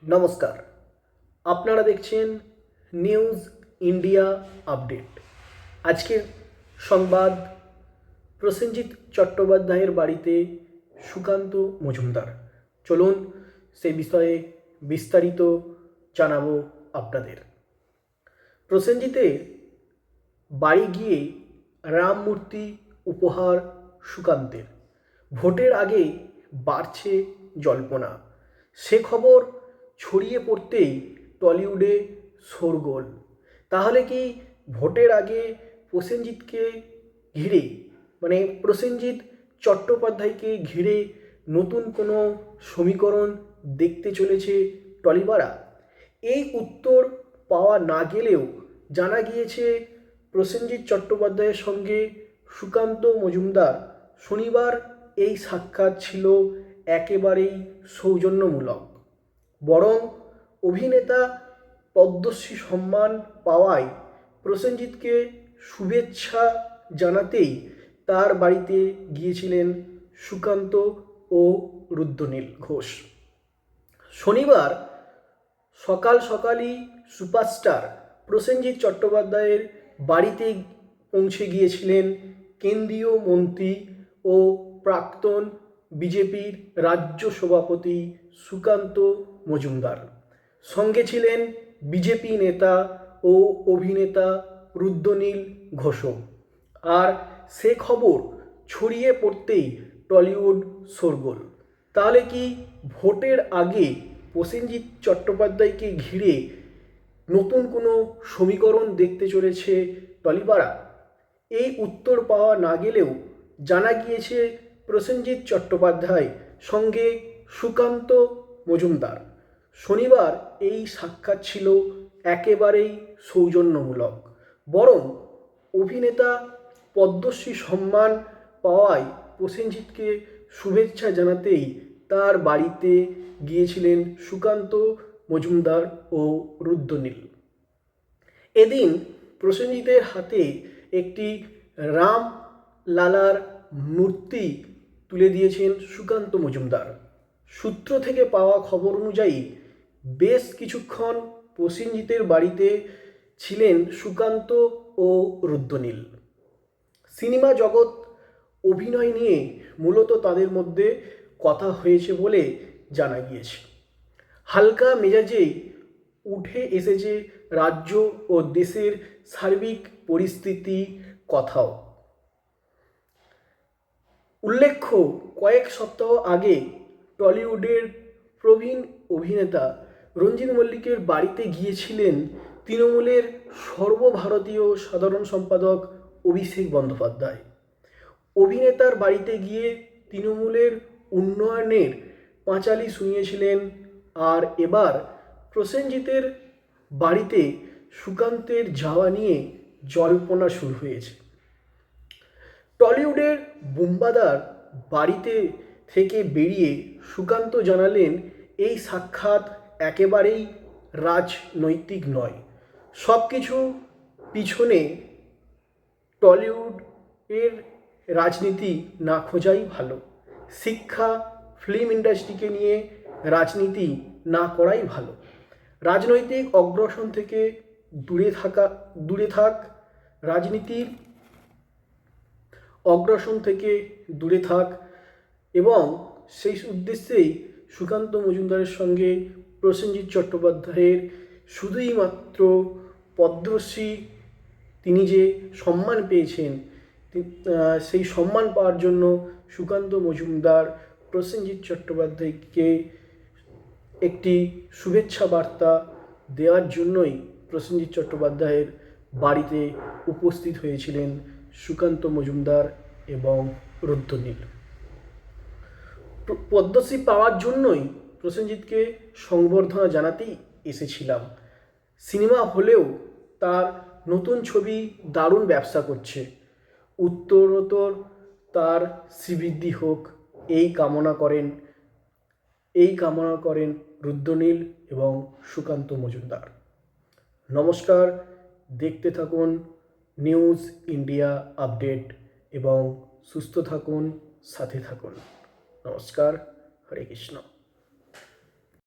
নমস্কার, আপনারা দেখছেন নিউজ ইন্ডিয়া আপডেট। আজকের সংবাদ, প্রসেনজিৎ চট্টোপাধ্যায়ের বাড়িতে সুকান্ত মজুমদার। চলুন সেই বিষয়ে বিস্তারিত জানাবো আপনাদের। প্রসেনজিতের বাড়ি গিয়ে রাম মূর্তি উপহার সুকান্তের। ভোটের আগে বাড়ছে জল্পনা, সে খবর ছড়িয়ে পড়তেই টলিউডে শোরগোল। তাহলে কি ভোটের আগে প্রসেনজিৎকে ঘিরে প্রসেনজিৎ চট্টোপাধ্যায়কে ঘিরে নতুন কোনো সমীকরণ দেখতে চলেছে টলিপাড়া? এই উত্তর পাওয়া না গেলেও জানা গিয়েছে প্রসেনজিৎ চট্টোপাধ্যায়ের সঙ্গে সুকান্ত মজুমদার শনিবার এই সাক্ষাৎ ছিল একেবারেই সৌজন্যমূলক। বরং অভিনেতা পদ্মশ্রী সম্মান পাওয়ায় প্রসেনজিৎকে শুভেচ্ছা জানাতেই তার বাড়িতে গিয়েছিলেন সুকান্ত ও রুদ্রনীল ঘোষ। শনিবার সকাল সকালই সুপারস্টার প্রসেনজিৎ চট্টোপাধ্যায়ের বাড়িতে পৌঁছে গিয়েছিলেন কেন্দ্রীয় মন্ত্রী ও প্রাক্তন বিজেপির রাজ্য সভাপতি সুকান্ত মজুমদার। সঙ্গে ছিলেন বিজেপি নেতা ও অভিনেতা রুদ্রনীল ঘোষও। আর সে খবর ছড়িয়ে পড়তেই টলিউড শোরগোল। তাহলে কি ভোটের আগে প্রসেনজিৎ চট্টোপাধ্যায়কে ঘিরে নতুন কোনো সমীকরণ দেখতে চলেছে টলিপাড়া? এই উত্তর পাওয়া না গেলেও জানা গিয়েছে প্রসেনজিৎ চট্টোপাধ্যায় সঙ্গে সুকান্ত মজুমদার শনিবার এই সাক্ষাৎ ছিল একেবারেই সৌজন্যমূলক। বরং অভিনেতা পদ্মশ্রী সম্মান পাওয়ায় প্রসেনজিৎকে শুভেচ্ছা জানাতেই তার বাড়িতে গিয়েছিলেন সুকান্ত মজুমদার ও রুদ্রনীল। এদিন প্রসেনজিতের হাতে একটি রাম লালার মূর্তি তুলে দিয়েছেন সুকান্ত মজুমদার। সূত্র থেকে পাওয়া খবর অনুযায়ী বেশ কিছুক্ষণ প্রসেনজিতের বাড়িতে ছিলেন সুকান্ত ও রুদ্রনীল। সিনেমা জগৎ, অভিনয় নিয়ে মূলত তাদের মধ্যে কথা হয়েছে বলে জানা গিয়েছে। হালকা মেজাজেই উঠে এসেছে রাজ্য ও দেশের সার্বিক পরিস্থিতি কথাও। উল্লেখ্য, কয়েক সপ্তাহ আগে টলিউডের প্রবীণ অভিনেতা রঞ্জিত মল্লিকের বাড়িতে গিয়েছিলেন তৃণমূলের সর্বভারতীয় সাধারণ সম্পাদক অভিষেক বন্দ্যোপাধ্যায়। অভিনেতার বাড়িতে গিয়ে তৃণমূলের উন্নয়নের পাঁচালি শুনিয়েছিলেন। আর এবার প্রসেনজিতের বাড়িতে সুকান্তের যাওয়া নিয়ে জল্পনা শুরু হয়েছে। টলিউডের বুম্বাদার বাড়িতে থেকে বেরিয়ে সুকান্ত জানালেন, এই সাক্ষাৎ একেবারেই রাজনৈতিক নয়। সব কিছু পিছনে টলিউড এর রাজনীতি না খোঁজাই ভালো। শিক্ষা, ফিল্ম ইন্ডাস্ট্রিকে নিয়ে রাজনীতি না করাই ভালো। রাজনৈতিক অগ্রসর থেকে দূরে থাক, রাজনীতির অগ্রসর থেকে দূরে থাক। এবং সেই উদ্দেশ্যেই সুকান্ত মজুমদারের সঙ্গে প্রসেনজিৎ চট্টোপাধ্যায়ের শুধুই মাত্র পদ্মশ্রী তিনি যে সম্মান পেয়েছেন, সেই সম্মান পাওয়ার জন্য সুকান্ত মজুমদার প্রসেনজিৎ চট্টোপাধ্যায়কে একটি শুভেচ্ছা বার্তা দেওয়ার জন্যই প্রসেনজিৎ চট্টোপাধ্যায়ের বাড়িতে উপস্থিত হয়েছিলেন সুকান্ত মজুমদার এবং রুদ্রনীল। পদ্মশ্রী পাওয়ার জন্যই প্রসেনজিৎকে সংবর্ধনা জানাতেই এসেছিলাম। সিনেমা হলেও তার নতুন ছবি দারুণ ব্যবসা করছে। উত্তরোত্তর তার শ্রীবৃদ্ধি হোক এই কামনা করেন রুদ্রনীল এবং সুকান্ত মজুমদার। নমস্কার, দেখতে থাকুন নিউজ ইন্ডিয়া আপডেট এবং সুস্থ থাকুন, সাথে থাকুন। নমস্কার, হরে কৃষ্ণ।